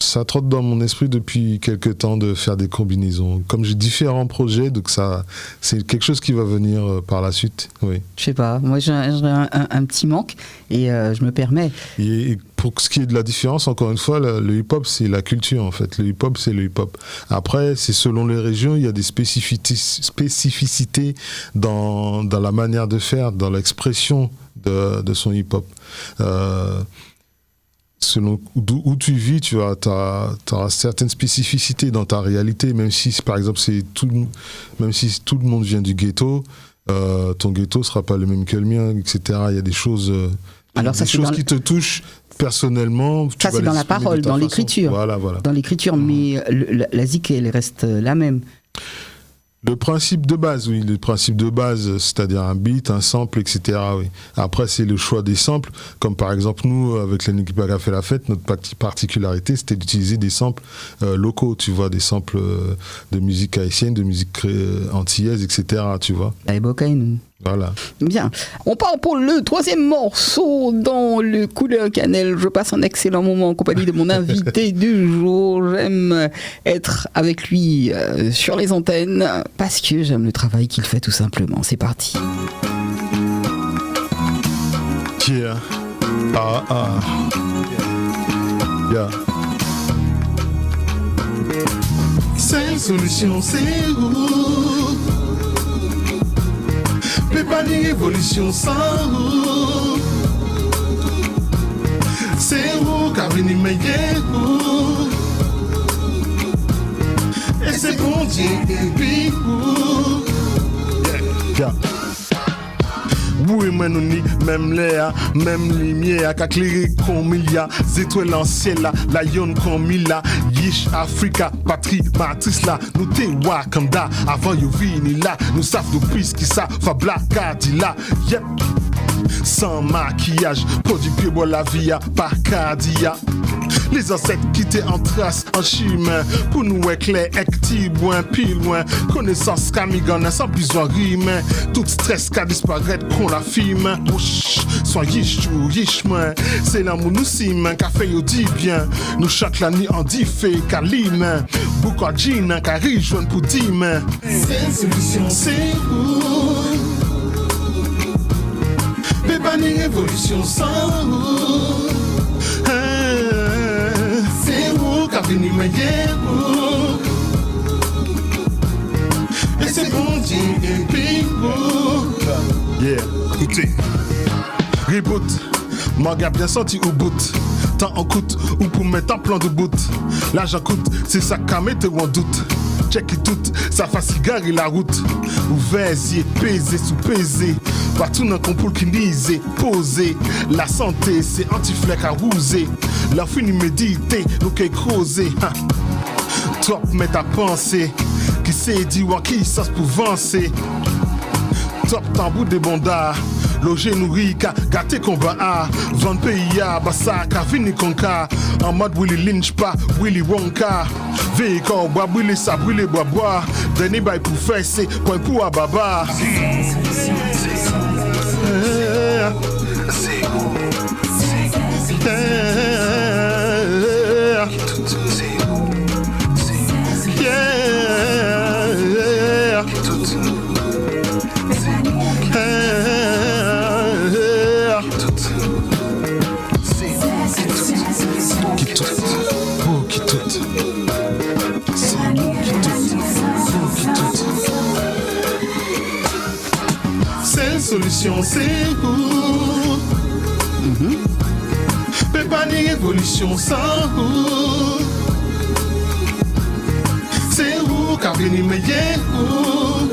Ça trotte dans mon esprit depuis quelques temps de faire des combinaisons. Comme j'ai différents projets, donc ça, c'est quelque chose qui va venir par la suite. Oui. Je sais pas, moi j'ai un petit manque et je me permets. Et pour ce qui est de la différence, encore une fois, le hip-hop, c'est la culture en fait. Le hip-hop, c'est le hip-hop. Après, c'est selon les régions, il y a des spécificités dans la manière de faire, dans l'expression de son hip-hop. Selon où tu vis, tu auras certaines spécificités dans ta réalité, même si par exemple même si tout le monde vient du ghetto, ton ghetto sera pas le même que le mien, etc. Il y a des choses, Alors, ça, qui te touchent personnellement. Ça, c'est dans la parole, dans l'écriture. Voilà. Dans l'écriture, mais la zik, elle reste la même. Le principe de base, oui, c'est-à-dire un beat, un sample, etc. Oui. Après, c'est le choix des samples, comme par exemple nous, avec l'équipe qui a fait la fête, notre particularité, c'était d'utiliser des samples locaux, tu vois, des samples de musique haïtienne, de musique antillaise, etc. Tu vois. La nous. Voilà. Bien. On part pour le troisième morceau dans le Couleur Cannelle. Je passe un excellent moment en compagnie de mon invité du jour. J'aime être avec lui sur les antennes parce que j'aime le travail qu'il fait tout simplement. C'est parti. Yeah. Yeah. C'est solution, c'est où? Mais pas de révolution sans où? C'est où qu'a venu meilleur où? Et c'est bon Dieu et puis où? Yeah. Oui, mais nous ni même l'air, même lumière, qu'a clairé comme il y a, étoiles en ciel là, la yonne comme il a, Yish Africa, patrie matrice là, nous t'es Wakanda, avant yo vini là, nous savons depuis ce qui ça, fa black là, yep. Sans maquillage, produit pour la vie, par cardia. Les ancêtres qui étaient en trace, en chemin, pour nous éclairer, loin, pile loin. Connaissance qu'amigan, sans besoin rime. Tout stress qu'a disparaître qu'on la filme. Soit yish ou yish moins. C'est l'amour nous sim, qu'a fait yo dit bien. Nous chaque la nuit en diffé, qu'a lime. Beaucoup de jean, qu'a rejoint pour dime. C'est une solution, c'est où? Mais pas ni révolution sans où? C'est où qu'a venu meilleur où? Et c'est bon Dieu et puis où? Yeah. Écoutez, reboot, Morga bien senti au bout. Tant en coûte ou pour mettre en plan de bout. L'argent coûte, c'est ça qu'a mettre en doute. Check it tout, ça fait cigare et la route. Ouvert, yé, pesé, sous-pesé. Partout dans le poule qui nise, posé. La santé, c'est anti-flec à rouser. La fin méditer, nous qu'est creusé. Top, mais ta pensée. Qui s'est dit, ou qui ça pour avancer. Top, tambour des bondards. Loger nourri, gâté combat A. Vendre pays à Bassa, Kavini Konka. En mode Willy Lynch, pas Willy Wonka. Véhicule, bois brûlé, ça brûlé, bois bois. Dernier bail pour faire, c'est point pour à baba. Solution, c'est où? Mais pas ni révolution sans où? C'est où qu'a venu meilleur où?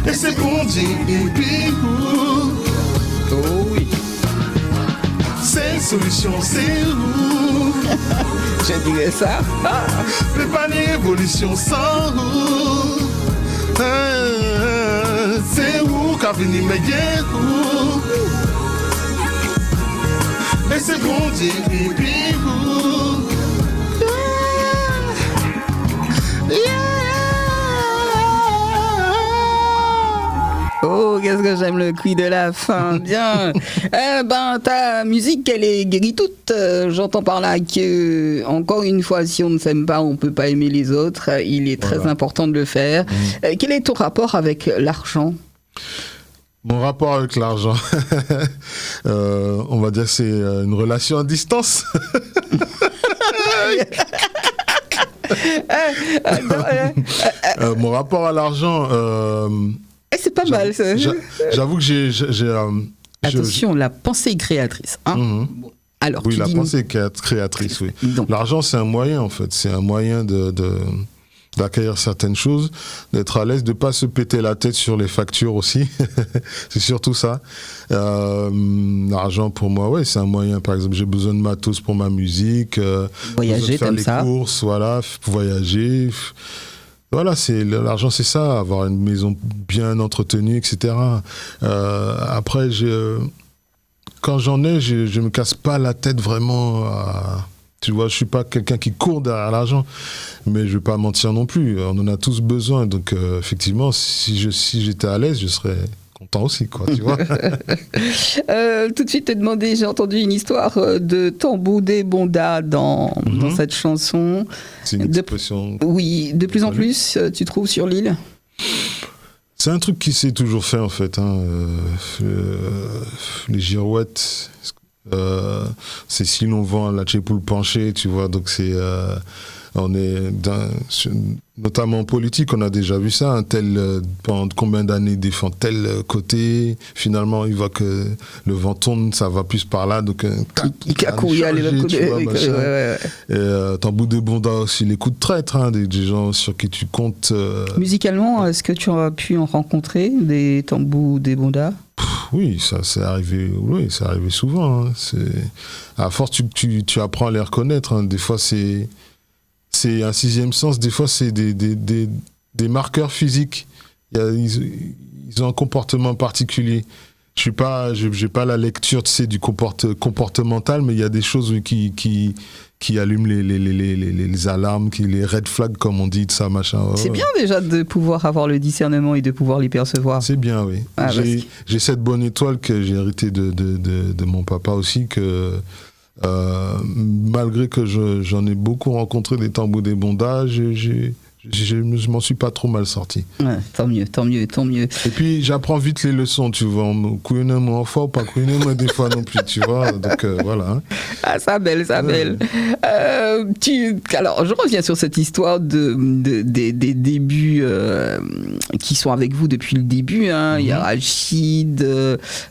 Et c'est bon Dieu et puis où? Oh oui. C'est solution, c'est où? Je dirais ça. Mais pas ni révolution sans où? C'est où qu'a venu meilleur où? Et c'est bon Dieu et puis où? Oh, qu'est-ce que j'aime le cri de la fin. Bien. Ta musique, elle est guérie toute. J'entends par là que, encore une fois, si on ne s'aime pas, on ne peut pas aimer les autres. Il est très important de le faire. Quel est ton rapport avec l'argent ? Mon rapport avec l'argent, on va dire que c'est une relation à distance. Mon rapport à l'argent... c'est pas mal, ça. J'avoue que j'ai attention, la pensée créatrice. Hein. Bon, alors, oui, la pensée créatrice, oui. Donc. L'argent, c'est un moyen, en fait. C'est un moyen d'acquérir certaines choses, d'être à l'aise, de ne pas se péter la tête sur les factures aussi. C'est surtout ça. L'argent, pour moi, ouais, c'est un moyen. Par exemple, j'ai besoin de matos pour ma musique. Voyager, faire comme les ça. Courses, voilà, voyager. Voilà, l'argent, c'est ça, avoir une maison bien entretenue, etc. Après, quand j'en ai, je me casse pas la tête vraiment tu vois, je suis pas quelqu'un qui court derrière l'argent, mais je vais pas mentir non plus. On en a tous besoin, donc effectivement, si j'étais à l'aise, je serais content aussi, quoi, tu vois. Tout de suite, t'ai demandé, j'ai entendu une histoire de Tamboudé Bonda dans cette chanson. C'est une expression. Oui, de plus en plus, tu trouves sur l'île. C'est un truc qui s'est toujours fait, en fait. Les girouettes, c'est si l'on vend la tchépoule penchée, tu vois, donc c'est... on est notamment en politique, on a déjà vu ça. Un tel, pendant combien d'années, défend tel côté. Finalement, il voit que le vent tourne, ça va plus par là. Donc, Tamboudé Bonda aussi, les coups de traître, des gens sur qui tu comptes. Musicalement, est-ce que tu as pu en rencontrer des Tamboudé Bonda ? Oui, ça c'est arrivé. Oui, c'est arrivé souvent. À force, tu apprends à les reconnaître. Des fois, c'est un sixième sens. Des fois, c'est des marqueurs physiques. Ils ont un comportement particulier. J'ai pas la lecture, tu sais, du comportemental, mais il y a des choses qui allument les alarmes, les red flags, comme on dit, de ça, machin. C'est bien déjà de pouvoir avoir le discernement et de pouvoir les percevoir. C'est bien, oui. J'ai cette bonne étoile que j'ai héritée de mon papa aussi, que malgré que j'en ai beaucoup rencontré des Tamboudé Bonda, je m'en suis pas trop mal sorti. Ouais, tant mieux. Et puis j'apprends vite les leçons, tu vois. Couillonnez-moi fois ou pas couillonnez-moi des fois non plus, tu vois. Donc voilà. Ah, ça belle. Alors, je reviens sur cette histoire des débuts qui sont avec vous depuis le début. Hein. Il y a Rachid,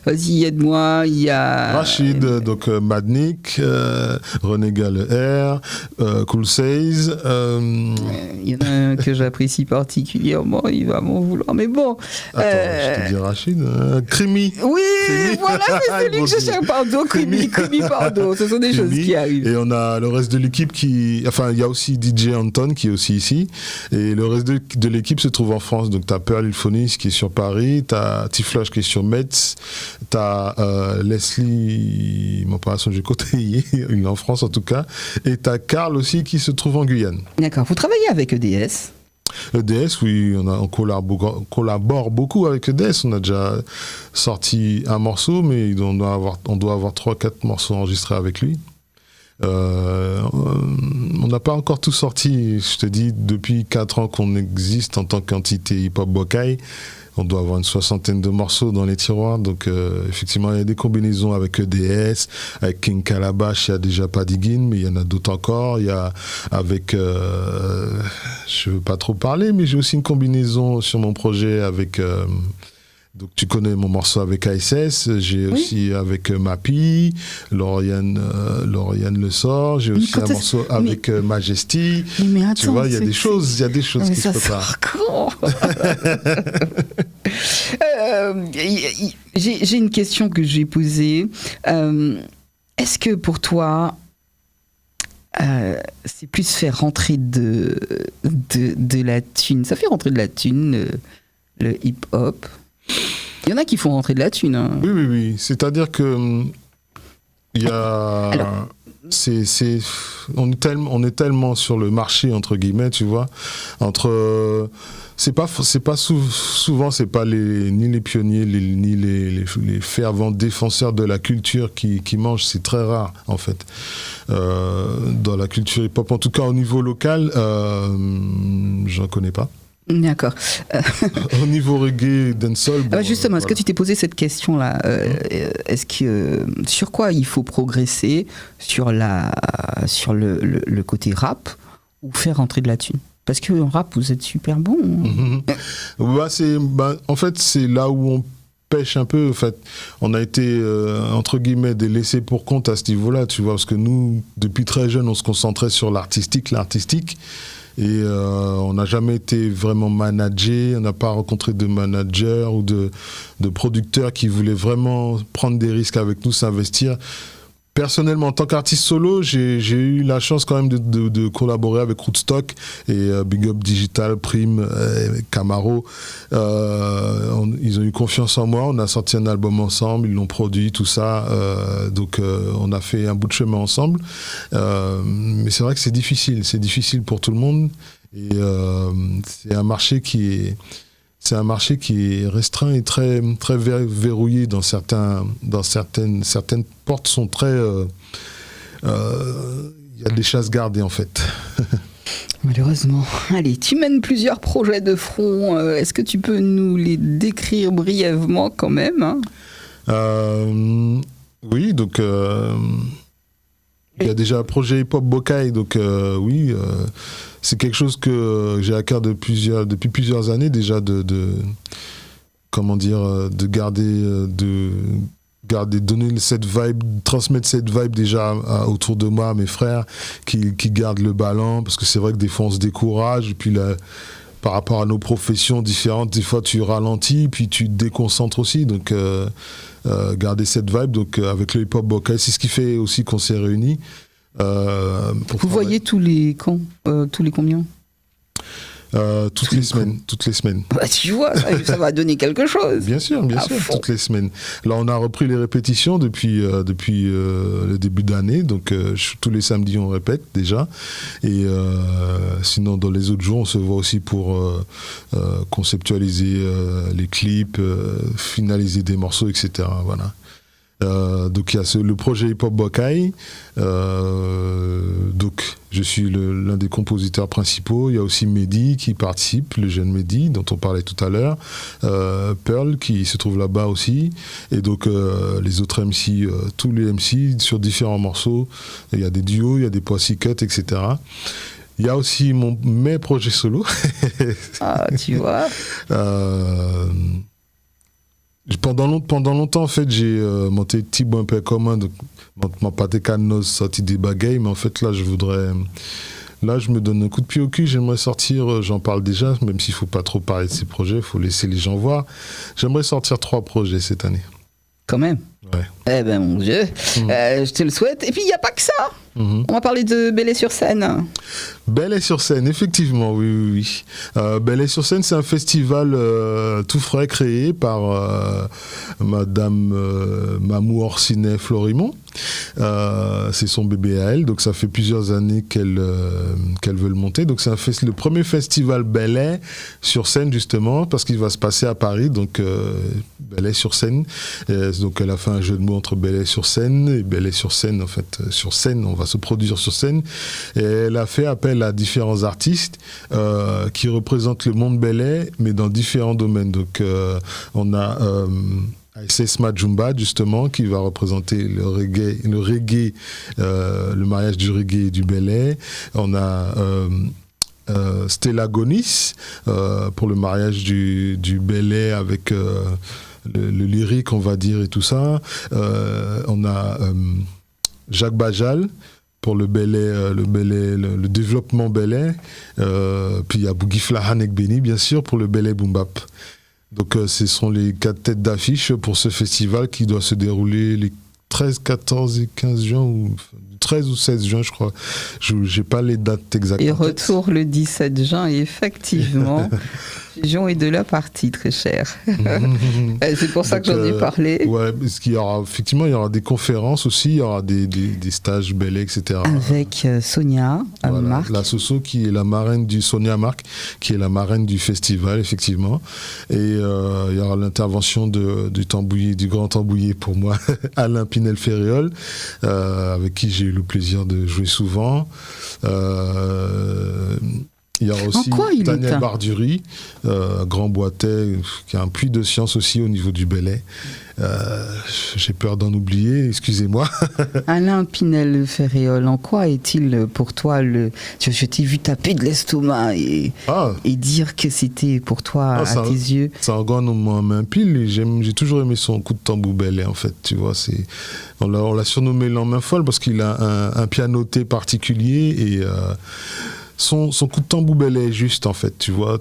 vas-y, aide-moi. Il y a Rachid, donc Madnik, René Galler, Cool Says. Il y en a un que j'apprécie particulièrement, il va m'en vouloir, mais bon. Attends, je te dis Rachid. Krimi. Oui, voilà, c'est celui que je cherche. Pardon, Krimi, pardon. Ce sont des choses qui arrivent. Et on a le reste de l'équipe enfin, il y a aussi DJ Anton qui est aussi ici. Et le reste de l'équipe se trouve en France. Donc, t'as Pearl Ilphonis qui est sur Paris, t'as Tiflash qui est sur Metz, t'as Leslie, mon pas son jeu côté, il est en France en tout cas, et t'as Karl aussi qui se trouve en Guyane. D'accord. Vous travaillez avec EDS ? EDS, oui, on collabore beaucoup avec EDS. On a déjà sorti un morceau, mais on doit avoir 3-4 morceaux enregistrés avec lui. On n'a pas encore tout sorti. Je te dis, depuis 4 ans qu'on existe en tant qu'entité hip-hop Bokai, on doit avoir une 60aine de morceaux dans les tiroirs. Donc, effectivement, il y a des combinaisons avec EDS, avec King Calabash, il y a déjà Padigin, mais il y en a d'autres encore. Il y a avec... je veux pas trop parler, mais j'ai aussi une combinaison sur mon projet avec... donc, tu connais mon morceau avec ASS. J'ai aussi avec Mappy, Lauriane Le Sort. J'ai aussi un morceau avec Majesty. Mais attends, tu vois, il y a des choses qui se préparent. J'ai une question que j'ai posée. Est-ce que pour toi, c'est plus faire rentrer de la thune? Ça fait rentrer de la thune, le hip-hop? Il y en a qui font rentrer de la thune. Hein. Oui. C'est-à-dire que Il y a... Alors. On est tellement sur le marché, entre guillemets, tu vois, souvent c'est pas ni les pionniers ni les fervents défenseurs de la culture qui mangent, c'est très rare en fait dans la culture hip-hop, en tout cas au niveau local, j'en connais pas. D'accord. Au niveau reggae, dancehall... Justement, est-ce que tu t'es posé cette question-là sur quoi il faut progresser, sur le côté rap, ou faire rentrer de la thune? Parce qu'en rap, vous êtes super bon. En fait, c'est là où on pêche un peu. En fait, on a été, entre guillemets, des laissés pour compte à ce niveau-là, tu vois, parce que nous, depuis très jeune, on se concentrait sur l'artistique. Et on n'a jamais été vraiment managé, on n'a pas rencontré de managers ou de producteurs qui voulaient vraiment prendre des risques avec nous, s'investir. Personnellement, en tant qu'artiste solo, j'ai eu la chance quand même de collaborer avec Rootstock et Big Up Digital, Prime, Camaro. Ils ont eu confiance en moi, on a sorti un album ensemble, ils l'ont produit, tout ça. Donc on a fait un bout de chemin ensemble. Mais c'est vrai que c'est difficile pour tout le monde. Et c'est un marché qui est restreint et très, très verrouillé certaines portes sont très... Il y a des chasses gardées en fait. Malheureusement. Allez, tu mènes plusieurs projets de front. Est-ce que tu peux nous les décrire brièvement quand même, Oui, donc... il y a déjà un projet hip-hop Bokai, donc oui, c'est quelque chose que j'ai à cœur depuis plusieurs années déjà de donner cette vibe, transmettre cette vibe déjà autour de moi à mes frères qui gardent le ballon, parce que c'est vrai que des fois on se décourage, et puis par rapport à nos professions différentes, des fois tu ralentis, puis tu te déconcentres aussi, donc garder cette vibe, donc avec le hip-hop Bokai, c'est ce qui fait aussi qu'on s'est réunis. Vous voyez tous les combien? Toutes les semaines. Bah, tu vois, ça va donner quelque chose. Bien sûr, toutes les semaines. Là, on a repris les répétitions depuis le début d'année, donc tous les samedis on répète déjà. Et sinon, dans les autres jours, on se voit aussi pour conceptualiser les clips, finaliser des morceaux, etc. Voilà. Donc il y a le projet Hip Hop Bokai, donc je suis l'un des compositeurs principaux. Il y a aussi Mehdi qui participe, le jeune Mehdi dont on parlait tout à l'heure, Pearl qui se trouve là-bas aussi, et donc les autres MC, tous les MC sur différents morceaux. Il y a des duos, il y a des poissy cuts, etc. Il y a aussi mes projets solo. Ah, tu vois. Pendant longtemps, en fait, j'ai monté petit bon un peu commun, donc mon pâté canos sorti des bagailles, mais en fait, là, je me donne un coup de pied au cul, j'aimerais sortir, j'en parle déjà, même s'il ne faut pas trop parler de ces projets, il faut laisser les gens voir. J'aimerais sortir 3 projets cette année. Quand même. Ouais. Eh ben mon Dieu, je te le souhaite. Et puis il n'y a pas que ça. On va parler de Belley-sur-Seine. Belley-sur-Seine, effectivement, oui. Belley-sur-Seine, c'est un festival tout frais créé par Madame Mamou Orsinet Florimont. C'est son bébé à elle, donc ça fait plusieurs années qu'elle veut le monter. Donc c'est le premier festival Belley-sur-Seine, justement, parce qu'il va se passer à Paris, donc Belley-sur-Seine. Donc elle a fait un jeu de mots entre Belley-sur-Seine et Belley-sur-Seine, en fait, sur scène, on va se produire sur scène. Et elle a fait appel à différents artistes qui représentent le monde Belley, mais dans différents domaines. Donc on a SS Majumba, justement, qui va représenter le reggae, le mariage du reggae et du Belley. On a Stella Gonis pour le mariage du Belley avec le lyrique, on va dire, et tout ça. On a Jacques Bajal pour le Belley, le développement Belley. Puis il y a Boogie Flahan et Benny, bien sûr, pour le Belley Boom Bap. Donc ce sont les 4 têtes d'affiche pour ce festival qui doit se dérouler les 13, 14 et 15 juin, ou 13 ou 16 juin, je crois. J'ai pas les dates exactes. Et retour le 17 juin, et effectivement, Fusion est de la partie, très cher. C'est pour ça que j'en ai parlé. Ouais, parce qu'il y aura, effectivement, il y aura des conférences aussi, il y aura des stages bellets, etc. Avec Sonia Marc. La Soso qui est la marraine du Sonia Marc, qui est la marraine du festival, effectivement. Et il y aura l'intervention du tambouiller, du grand tambouiller pour moi, Alain Pinel-Ferréol, avec qui j'ai eu le plaisir de jouer souvent. Il y a aussi Daniel Bardury, Grand Boitet, qui a un puits de science aussi au niveau du belay. J'ai peur d'en oublier, excusez-moi. Alain Pinel-Ferréol, en quoi est-il pour toi Je t'ai vu taper de l'estomac et dire que c'était pour toi, à tes yeux. C'est un grand nom à main pile, et j'ai toujours aimé son coup de tambour belay, en fait, tu vois. On l'a surnommé l'en-main folle parce qu'il a un pianoté particulier et... Son coup de tambour belay est juste, en fait, tu vois.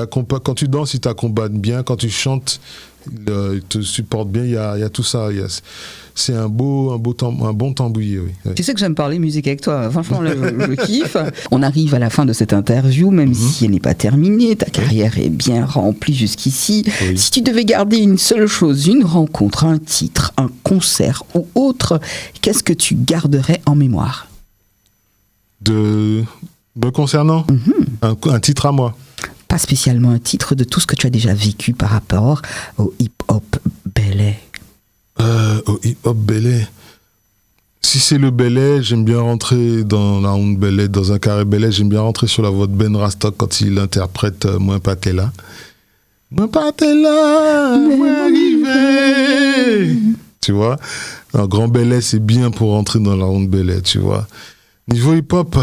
Quand tu danses, il t'accompagne bien. Quand tu chantes, il te supporte bien. Il y a tout ça. C'est un bon tambouiller, oui. Tu sais que j'aime parler musique avec toi. Franchement, je kiffe. On arrive à la fin de cette interview, même si elle n'est pas terminée. Ta carrière est bien remplie jusqu'ici. Oui. Si tu devais garder une seule chose, une rencontre, un titre, un concert ou autre, qu'est-ce que tu garderais en mémoire ? Me concernant, un titre à moi. Pas spécialement un titre, de tout ce que tu as déjà vécu par rapport au hip-hop belay. Au hip-hop belay. Si c'est le belay, j'aime bien rentrer dans la honte belay, dans un carré belay, j'aime bien rentrer sur la voix de Ben Rastok quand il interprète Moins pas t'es là. Moins pas t'es là, moins arrivé. Tu vois, un grand belay, c'est bien pour rentrer dans la honte belay, tu vois. Niveau hip-hop,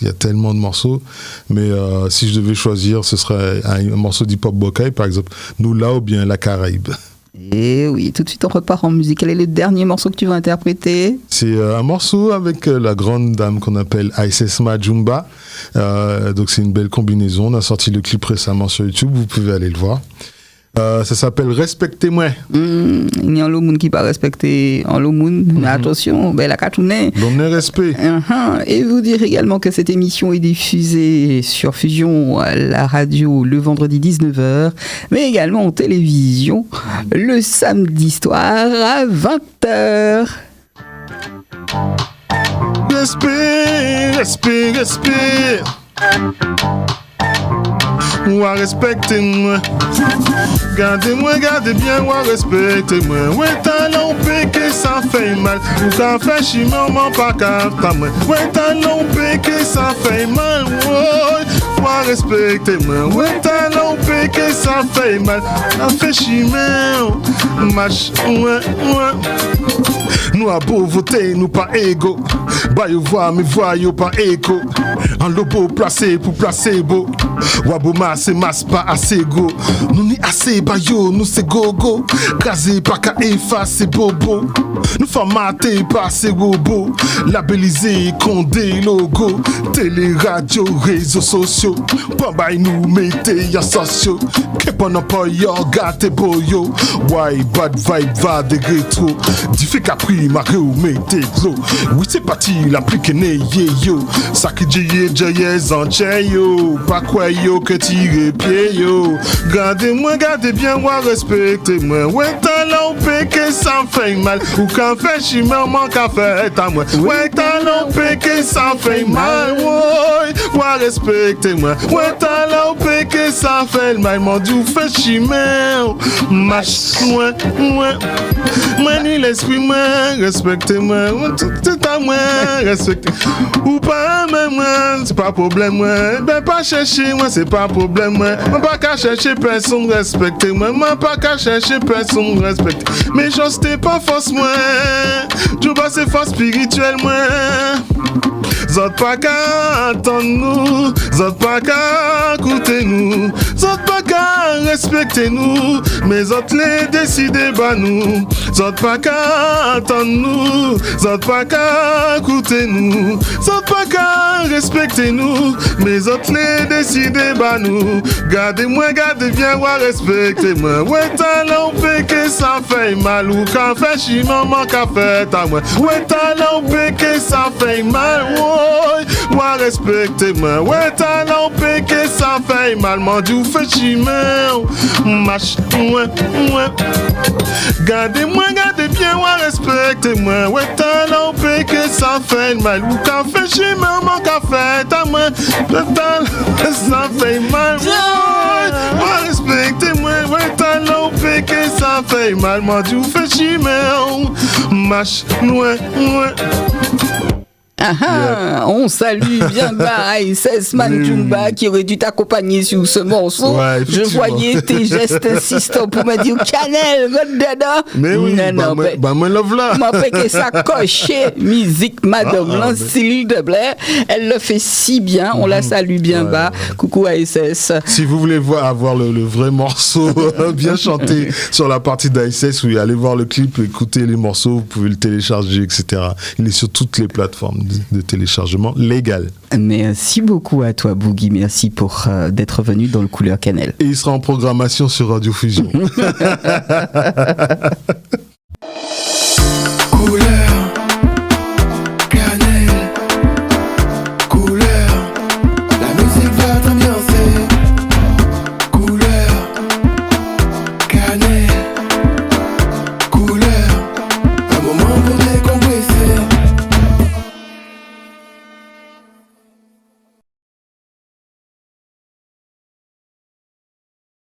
il y a tellement de morceaux, mais si je devais choisir, ce serait un morceau d'hip-hop Bokai, par exemple, Nous là ou bien La Caraïbe. Et oui, tout de suite on repart en musique. Quel est le dernier morceau que tu vas interpréter ? C'est un morceau avec la grande dame qu'on appelle Isis Majumba. Donc c'est une belle combinaison. On a sorti le clip récemment sur YouTube, vous pouvez aller le voir. Ça s'appelle Respectez-moi. Il y a un monde qui pas respecter en monde, mais attention, la catournée. Bon respect. Et vous dire également que cette émission est diffusée sur Fusion, la radio, le vendredi 19h, mais également en télévision le samedi soir à 20h. Respect, respect, respect. Ouah, respectez-moi. Gardez-moi, gardez bien, ouah, respectez-moi. Ouais, talon péché, ça fait mal. Ou quand fait chimement, pas qu'à moi. Ouais, talon péché, ça fait mal. Ouah, respectez-moi. Ouais, talon péché, ça fait mal. Ça fait chimement. Mach, ouais. Nous à beau voter, nous pas égaux. Bah, you vois, mais voyons pas écho. En lobo placé pour placebo. Waboma c'est masse pas assez go. Nous ni assez bayo, nous c'est gogo. Gazé pas qu'à effacer bobo. Nous formaté pas ces robots. Labellisé condé logo. Télé, radio, réseaux sociaux. Bambay nous mettez y'a sociaux. Kepon n'a pas y'a gâté boyo. Why bad vibe va des rétro. Diffé capri maré ou mettez gros. Oui c'est parti l'appliqué né yo. Saki jayez en yo. Pas quoi yo que tirer pied yo. Gardez-moi, gardez bien, moi respectez-moi. Ouais talon péché ça fait mal. Ou quand fait chimère manque à faire à moi. Ouais talon péché ça fait mal. Ouais respectez-moi. Ouais talon péché ça fait mal. Mon dieu fait chimère. Mach moi. Moi ni l'esprit moi respectez-moi. Tout à moi respectez. Ou pas même moi c'est pas problème moi. Ben pas chercher moi c'est pas problème moi. Moi pas qu'à chercher personne respectez-moi. Moi pas qu'à chercher personne respecte. Mais j'ose t'es pas force moi. Tu bats c'est force spirituelle moi. Zot pas qu'à attendre nous. Zot pas qu'à écouter nous. Zot pas qu'à respectez-nous, mais autres les décidez pas nous. Zot pas qu'à attendre nous, zot pas qu'à écouter nous, zot pas qu'à respecter nous, mais autres les décidez pas nous. Gardez-moi, gardez bien, ou respectez-moi. Ouais, talent que ça fait mal ou qu'à fait chi maman qu'a fait à moi. Ouais, talent que ça fait mal, ouais, ou respectez-moi. Ouais, talent que ça fait mal, mon Dieu fait chi mach, ouais, ouais. Gardez-moi, gardez bien, ou respectez-moi. Ouais, talent que ça fait mal ou qu'à fait chi maman qu'a fait à moi. Ouais, talent ça fait mal, ouais, ou respectez-moi. Ouais, talent que ça fait mal, mon Dieu fait chi mach, ouais, ouais. On salue bien bas ASS Manjumba qui aurait dû t'accompagner sur ce morceau. Ouais, je voyais tes gestes insistants pour me dire Canel, Godada. Mais oui, non, moi love là. M'a fait que ça cochait musique Madame Lancille de Blair. Elle le fait si bien, on la salue bien bas. Coucou ASS. Si vous voulez avoir le vrai morceau bien chanté sur la partie d'ASS, oui, allez voir le clip, écoutez les morceaux, vous pouvez le télécharger, etc. Il est sur toutes les plateformes de téléchargement légal. Merci beaucoup à toi Boogie, merci pour d'être venu dans le Couleur Cannelle. Et il sera en programmation sur Radio Fusion.